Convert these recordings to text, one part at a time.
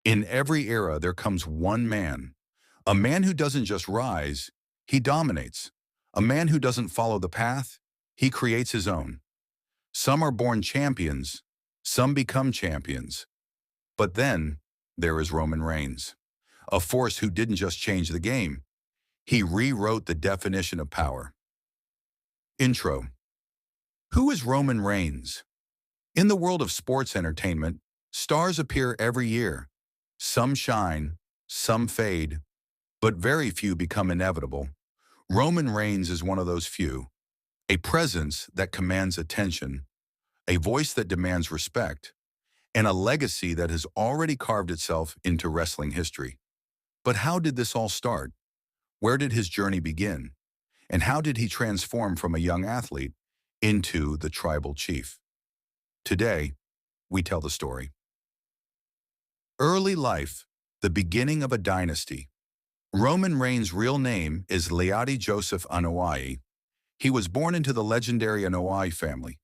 In every era, there comes one man. A man who doesn't just rise, he dominates. A man who doesn't follow the path, he creates his own. Some are born champions, some become champions. But then, there is Roman Reigns, a force who didn't just change the game, he rewrote the definition of power. Intro. Who is Roman Reigns? In the world of sports entertainment, stars appear every year. Some shine, some fade, but very few become inevitable. Roman Reigns is one of those few. A presence that commands attention, a voice that demands respect, and a legacy that has already carved itself into wrestling history. But how did this all start? Where did his journey begin? And how did he transform from a young athlete into the tribal chief? Today, we tell the story. Early life, the beginning of a dynasty. Roman Reigns' real name is Leati Joseph Anoa'i. He was born into the legendary Anoa'i family,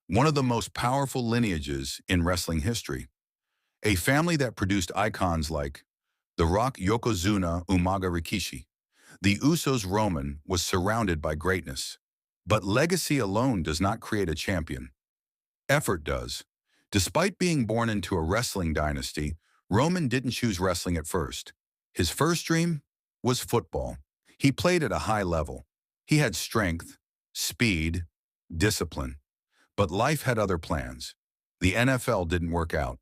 one of the most powerful lineages in wrestling history. A family that produced icons like The Rock Yokozuna Umaga Rikishi. The Usos Roman was surrounded by greatness. But legacy alone does not create a champion. Effort does. Despite being born into a wrestling dynasty, Roman didn't choose wrestling at first. His first dream was football. He played at a high level. He had strength, speed, discipline. But life had other plans. The NFL didn't work out.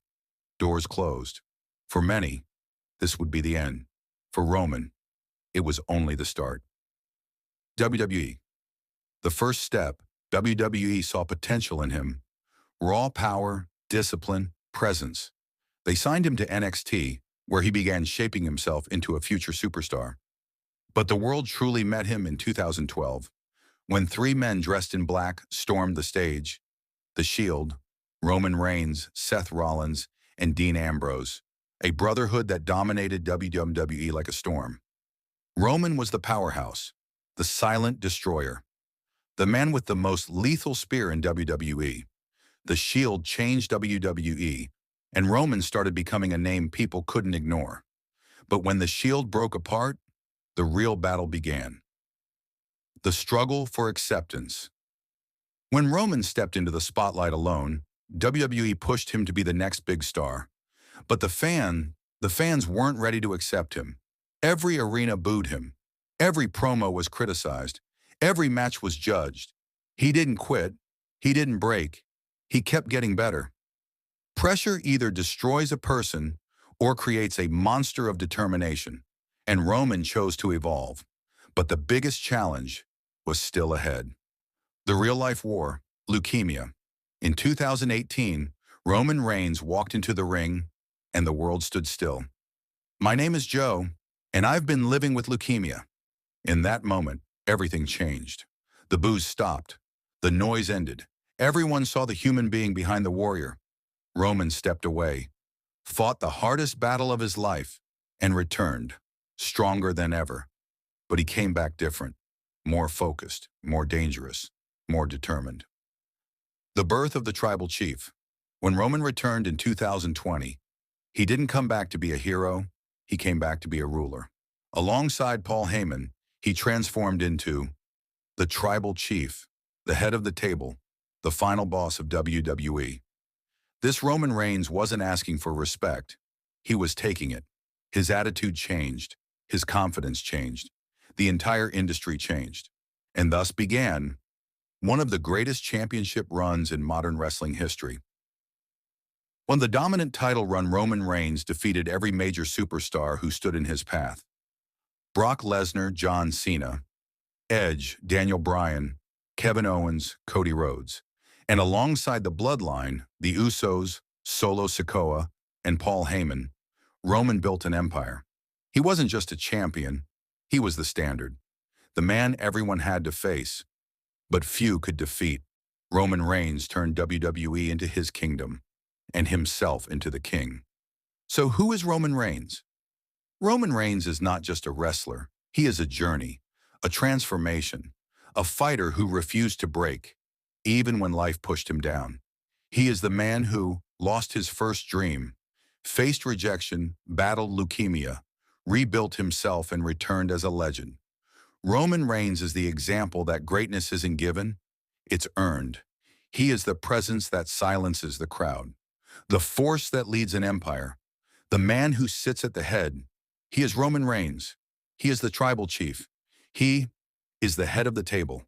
Doors closed. For many, this would be the end. For Roman, it was only the start. WWE. The first step, WWE saw potential in him. Raw power, discipline, presence. They signed him to NXT, where he began shaping himself into a future superstar. But the world truly met him in 2012, when three men dressed in black stormed the stage. The Shield, Roman Reigns, Seth Rollins, and Dean Ambrose, a brotherhood that dominated WWE like a storm. Roman was the powerhouse, the silent destroyer, the man with the most lethal spear in WWE. The Shield changed WWE, and Roman started becoming a name people couldn't ignore. But when the Shield broke apart, the real battle began. The struggle for acceptance. When Roman stepped into the spotlight alone, WWE pushed him to be the next big star. But the fans weren't ready to accept him. Every arena booed him. Every promo was criticized. Every match was judged. He didn't quit. He didn't break. He kept getting better. Pressure either destroys a person or creates a monster of determination, and Roman chose to evolve. But the biggest challenge was still ahead. The real-life war, leukemia. In 2018, Roman Reigns walked into the ring, and the world stood still. My name is Joe, and I've been living with leukemia. In that moment, everything changed. The boos stopped. The noise ended. Everyone saw the human being behind the warrior. Roman stepped away, fought the hardest battle of his life, and returned, stronger than ever. But he came back different, more focused, more dangerous, more determined. The birth of the tribal chief. When Roman returned in 2020, he didn't come back to be a hero, he came back to be a ruler. Alongside Paul Heyman, he transformed into the tribal chief, the head of the table, the final boss of WWE. This Roman Reigns wasn't asking for respect. He was taking it. His attitude changed. His confidence changed. The entire industry changed. And thus began one of the greatest championship runs in modern wrestling history. On the dominant title run, Roman Reigns defeated every major superstar who stood in his path. Brock Lesnar, John Cena, Edge, Daniel Bryan, Kevin Owens, Cody Rhodes. And alongside the bloodline, the Usos, Solo Sikoa, and Paul Heyman, Roman built an empire. He wasn't just a champion, he was the standard. The man everyone had to face, but few could defeat. Roman Reigns turned WWE into his kingdom, and himself into the king. So who is Roman Reigns? Roman Reigns is not just a wrestler, he is a journey, a transformation, a fighter who refused to break, even when life pushed him down. He is the man who lost his first dream, Faced rejection, battled leukemia, rebuilt himself and returned as a legend. Roman Reigns is the example that greatness isn't given, it's earned. He is the presence that silences the crowd, the force that leads an empire, the man who sits at the head. He is Roman Reigns. He is the tribal chief. He is the head of the table.